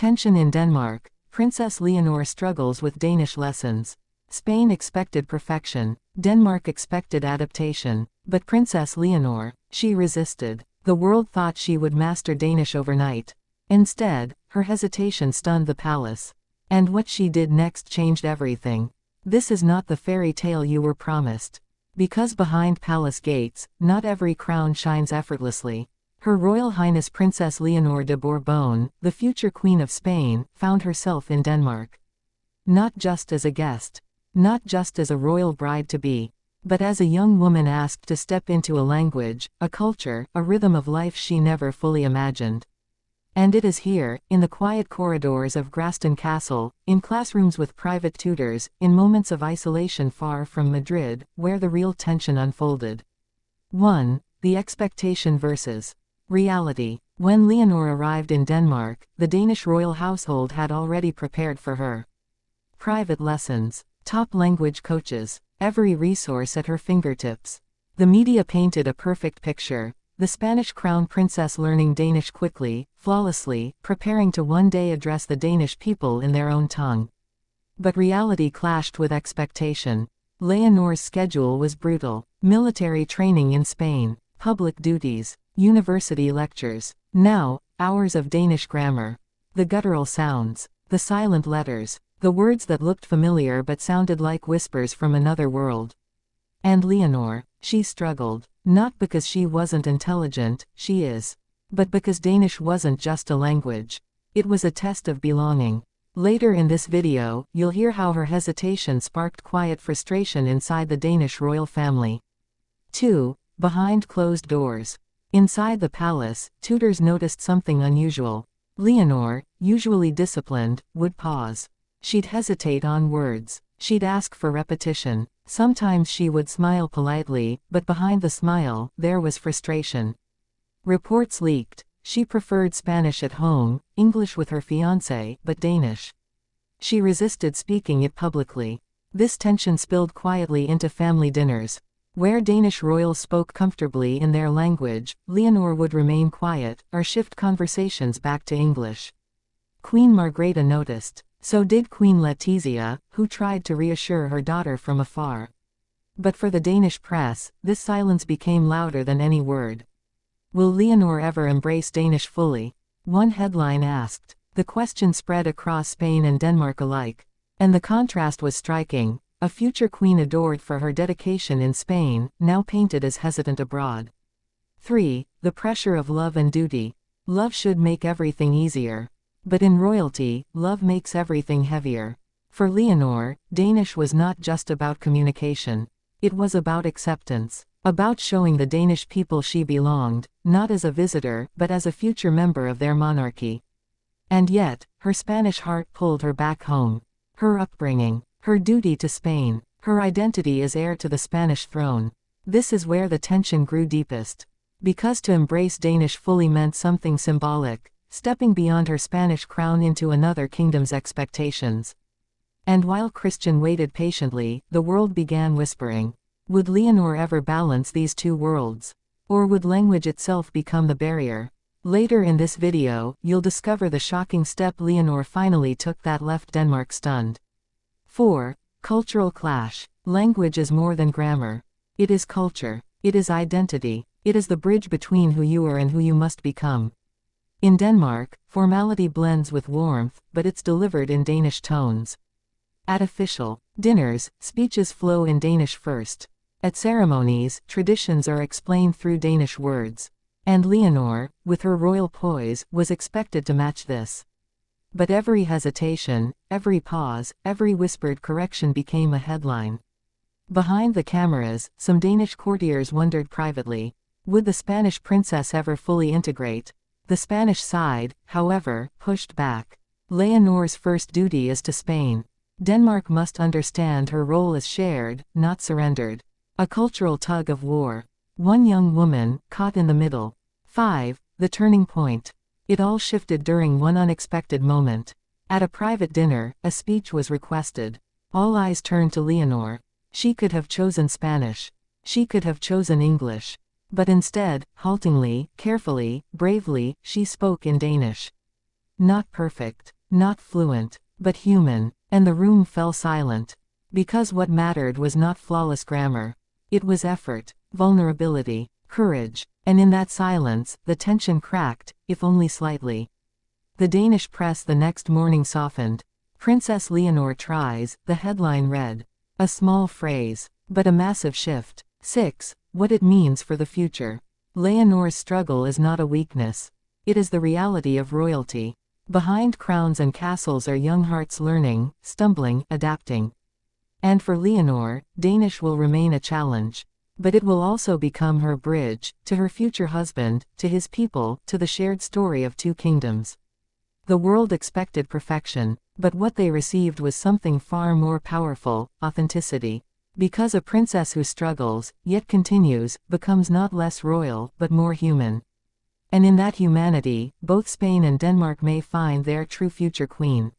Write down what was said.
Tension in Denmark. Princess Leonor struggles with Danish lessons. Spain expected perfection. Denmark expected adaptation. But Princess Leonor, she resisted. The world thought she would master Danish overnight. Instead, her hesitation stunned the palace. And what she did next changed everything. This is not the fairy tale you were promised. Because behind palace gates, not every crown shines effortlessly. Her Royal Highness Princess Leonor de Bourbon, the future Queen of Spain, found herself in Denmark. Not just as a guest. Not just as a royal bride-to-be. But as a young woman asked to step into a language, a culture, a rhythm of life she never fully imagined. And it is here, in the quiet corridors of Graston Castle, in classrooms with private tutors, in moments of isolation far from Madrid, where the real tension unfolded. 1. The expectation versus reality. When Leonor arrived in Denmark, the Danish royal household had already prepared for her. Private lessons, top language coaches, every resource at her fingertips. The media painted a perfect picture. The Spanish crown princess learning Danish quickly, flawlessly, preparing to one day address the Danish people in their own tongue. But reality clashed with expectation. Leonor's schedule was brutal. Military training in Spain, public duties, university lectures. Now, hours of Danish grammar. The guttural sounds, the silent letters, the words that looked familiar but sounded like whispers from another world. And Leonor, she struggled. Not because she wasn't intelligent, she is. But because Danish wasn't just a language. It was a test of belonging. Later in this video, you'll hear how her hesitation sparked quiet frustration inside the Danish royal family. 2. Behind closed doors. Inside the palace, tutors noticed something unusual. Leonor, usually disciplined, would pause. She'd hesitate on words. She'd ask for repetition. Sometimes she would smile politely, but behind the smile, there was frustration. Reports leaked. She preferred Spanish at home, English with her fiancé, but Danish. She resisted speaking it publicly. This tension spilled quietly into family dinners. Where Danish royals spoke comfortably in their language, Leonor would remain quiet, or shift conversations back to English. Queen Margrethe noticed. So did Queen Letizia, who tried to reassure her daughter from afar. But for the Danish press, this silence became louder than any word. Will Leonor ever embrace Danish fully? One headline asked. The question spread across Spain and Denmark alike. And the contrast was striking. A future queen adored for her dedication in Spain, now painted as hesitant abroad. 3. The pressure of love and duty. Love should make everything easier. But in royalty, love makes everything heavier. For Leonor, Danish was not just about communication. It was about acceptance. About showing the Danish people she belonged, not as a visitor, but as a future member of their monarchy. And yet, her Spanish heart pulled her back home. Her upbringing, her duty to Spain, her identity as heir to the Spanish throne. This is where the tension grew deepest. Because to embrace Danish fully meant something symbolic. Stepping beyond her Spanish crown into another kingdom's expectations. And while Christian waited patiently, the world began whispering. Would Leonor ever balance these two worlds? Or would language itself become the barrier? Later in this video, you'll discover the shocking step Leonor finally took that left Denmark stunned. 4. Cultural clash. Language is more than grammar. It is culture. It is identity. It is the bridge between who you are and who you must become. In Denmark, formality blends with warmth, but it's delivered in Danish tones. At official dinners, speeches flow in Danish first. At ceremonies, traditions are explained through Danish words. And Leonor, with her royal poise, was expected to match this. But every hesitation, every pause, every whispered correction became a headline. Behind the cameras, some Danish courtiers wondered privately, would the Spanish princess ever fully integrate? The Spanish side, however, pushed back. Leonor's first duty is to Spain. Denmark must understand her role as shared, not surrendered. A cultural tug of war. One young woman, caught in the middle. 5. The turning point. It all shifted during one unexpected moment. At a private dinner, a speech was requested. All eyes turned to Leonor. She could have chosen Spanish. She could have chosen English. But instead, haltingly, carefully, bravely, she spoke in Danish. Not perfect, not fluent, but human, and the room fell silent. Because what mattered was not flawless grammar. It was effort, vulnerability, courage, and in that silence, the tension cracked, if only slightly. The Danish press the next morning softened. Princess Leonor tries, the headline read. A small phrase, but a massive shift. 6. What it means for the future. Leonor's struggle is not a weakness. It is the reality of royalty. Behind crowns and castles are young hearts learning, stumbling, adapting. And for Leonor, Danish will remain a challenge. But it will also become her bridge, to her future husband, to his people, to the shared story of two kingdoms. The world expected perfection, but what they received was something far more powerful: authenticity. Because a princess who struggles, yet continues, becomes not less royal, but more human. And in that humanity, both Spain and Denmark may find their true future queen.